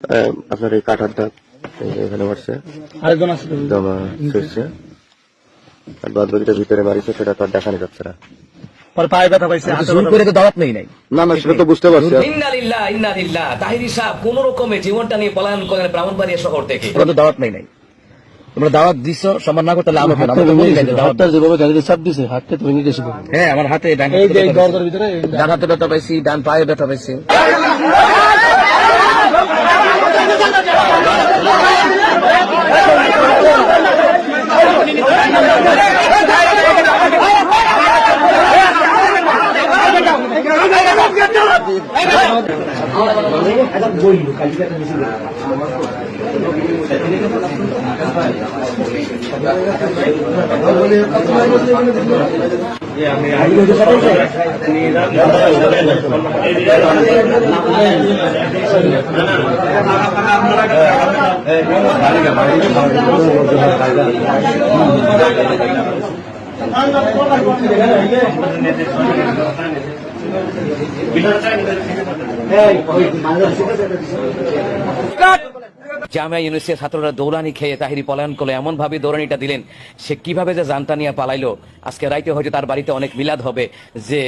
আপনার এই কাঠার দাগ এখানে মারছে, আরেকজন আছে দমা ছিঁড়ছে, আর বাদ বাকিটা ভিতরে মারিছে, সেটা তো আর দেখানো যাচ্ছে না। পরে পায়ে ব্যথা পাইছে, হাতে জোর করে তো দাওয়াত নেই নাই। না না, সেটা তো বুঝতে পারছি। ইন্না লিল্লাহ ইন্না লিল্লাহ। তাহিরি সাহেব কোন রকমে জীবনটা নিয়ে পলায়ন করেন ব্রাহ্মণবাড়িয়া শহর থেকে। তোমরা তো দাওয়াত নেই নাই। তোমরা দাওয়াত দিছো, সম্মান না করতে আলো কেন? হাতটা যেভাবে গাড়িতে চাপ দিছে, হাতটা তো ভেঙে গেছিল। হ্যাঁ, আমার হাতে ডান এই যে দরজার ভিতরে ডান হাতে ব্যথা পাইছি, ডান পায়ে ব্যথা পাইছি। জামিয়া ইউনিভার্সিটির ছাত্ররা দৌড়ানি খেয়ে তাহিরি পলায়ন করলে এমন ভাবে দৌড়ানিটা দিলেন, সে কিভাবে যে জানটা নিয়ে পালাইলো। আজকে রাইতে হয়তো তার বাড়িতে অনেক মিলাদ হবে, যে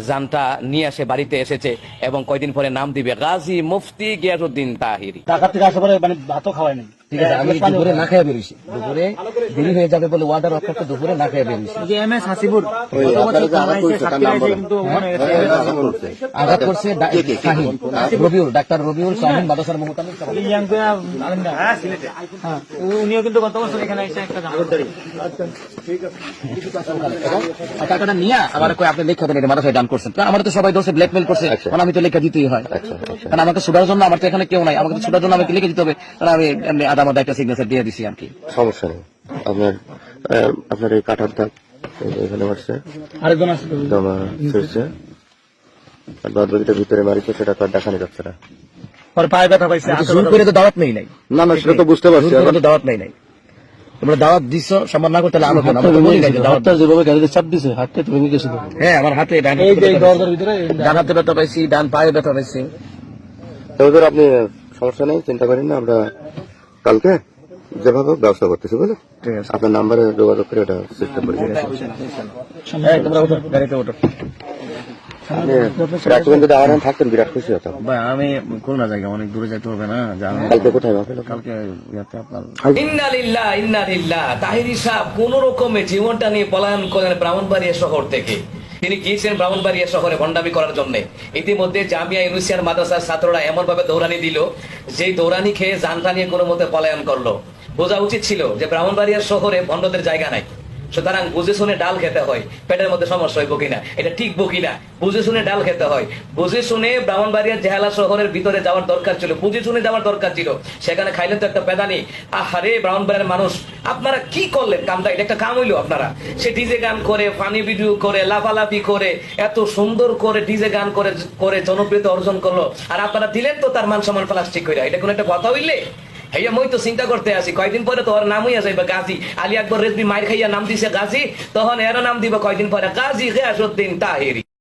জানটা নিয়ে আসে বাড়িতে এসেছে এবং কয়দিন পরে নাম দিবে গাজী মুফতি গিয়াসউদ্দিন তাহিরি। ঢাকা থেকে আসার পরে মানে ভাতও খাওয়াই নাই। ঠিক আছে, আমি দুপুরে না খেয়ে বেরিয়েছি, দুপুরে দেরি হয়ে যাবে বলে ওয়ার্ডার রক্ষার্থে দুপুরে না খেয়ে বেরিয়েছি। যে এম এস হাসিবুর আঘাত করছে শাহিন, রবিউল, ডাক্তার রবিউল, শাহিন, মাদ্রাসার মুহতামিম। উনিও কিন্তু গত বছর এখানে এসে একটা টাকাটা নিয়ে আমার কই আপনি লেখা দেন, মাদ্রাসায় দান করছেন। আমার তো সবাই দোষে ব্ল্যাকমেল করছে, কারণ আমি তো লেখা দিতেই হয়। কারণ আমাকে ছুটার জন্য, আমার তো এখানে কেউ নাই, আমাকে ছুটার জন্য আমাকে লিখে দিতে হবে। আমি এমনি আধা মাদা একটা সিগনেচার দিয়ে দিছি আর কি। সমস্যা নেই। আপনার এই কাঠার দাগ এখানে মারছে, আরেকজন আছে দমা ছিঁড়ছে, আর বাদ বাকিটা ভিতরে মারিছে, সেটা তো আর দেখানো যাচ্ছে না। পরে পায়ে ব্যথা পাইছে, জোর করে তো দাওয়াত নেই নাই। না না, সেটা তো বুঝতে পারছি। জোর করে তো দাওয়াত নেই নাই। তোমরা দাওয়াত দিছো, সম্মান না করতে আলো কেন? হাতটা যেভাবে গাড়িতে চাপ দিছে, হাতটা তো ভেঙে গেছিল। হ্যাঁ, আমার হাতে ডান এই যে দরজার ভিতরে ডান হাতে ব্যথা পাইছি, ডান পায়ে ব্যথা পাইছি। তো ওদের আপনি সমস্যা নেই, চিন্তা করেন না, আমরা কালকে যেভাবে ব্যবস্থা করতেছি, বুঝলেন? ঠিক আছে, আপনার নাম্বারে যোগাযোগ করে এটা সিস্টেম করে তোমরা ওঠো, গাড়িতে ওঠো। যদি আমার থাকতেন বিরাট খুশি হতাম। ভাই আমি খুলনা জায়গা, অনেক দূরে যাইতে হবে না। কালকে কোথায় মাহফিল? কালকে ইয়াতে আপনার ইন্না লিল্লাহ ইন্না লিল্লাহ। তাহিরি সাহেব কোন রকমে জীবনটা নিয়ে পলায়ন করেন ব্রাহ্মণবাড়িয়া শহর থেকে। তিনি গিয়েছেন ব্রাহ্মণবাড়িয়া শহরে ভণ্ডামি করার জন্য। ইতিমধ্যে জামিয়া ইউনিভার্সিটির মাদ্রাসার ছাত্ররা এমন ভাবে দৌড়ানি দিল, যে দৌড়ানি খেয়ে জানটা নিয়ে কোনো মতে পলায়ন করলো। বোঝা উচিত ছিল যে ব্রাহ্মণবাড়িয়া শহরে ভণ্ডদের জায়গা নাই। সুতরাং বুঝে শুনে ডাল খেতে হয়। পেটের মধ্যে সমস্যা হইব কিনা, এটা ঠিকবো কিনা, বুঝে শুনে ডাল খেতে হয়। বুঝে শুনে ব্রাহ্মণবাড়িয়া জেলা শহরের ভিতরে যাওয়ার দরকার ছিল, বুঝে শুনে যাওয়ার দরকার ছিল। সেখানে খাইলেন তো একটা পেদানি। আহারে ব্রাহ্মণবাড়িয়ার মানুষ, আপনারা কি করলেন কামটা? এটা একটা কাম হইলো আপনারা। সে ডিজে গান করে, ফানি ভিডিও করে, লাফালাফি করে, এত সুন্দর করে ডিজে গান করে করে জনপ্রিয়তা অর্জন করলো, আর আপনারা দিলেন তো তার মান সম্মান প্লাস্টিক করে। এটা কোন একটা কথা হইলে? হইয়া মই তো চিন্তা করতে আসি, কয়দিন পরে তো ওর নাম হইয়া যাইবা গাজী। আলী আকবর রেজবি মাইর খাইয়া নাম দিছে গাজী, তখন এর নাম দিবা কয়দিন পরে গাজী গিয়াসউদ্দিন তাহিরি।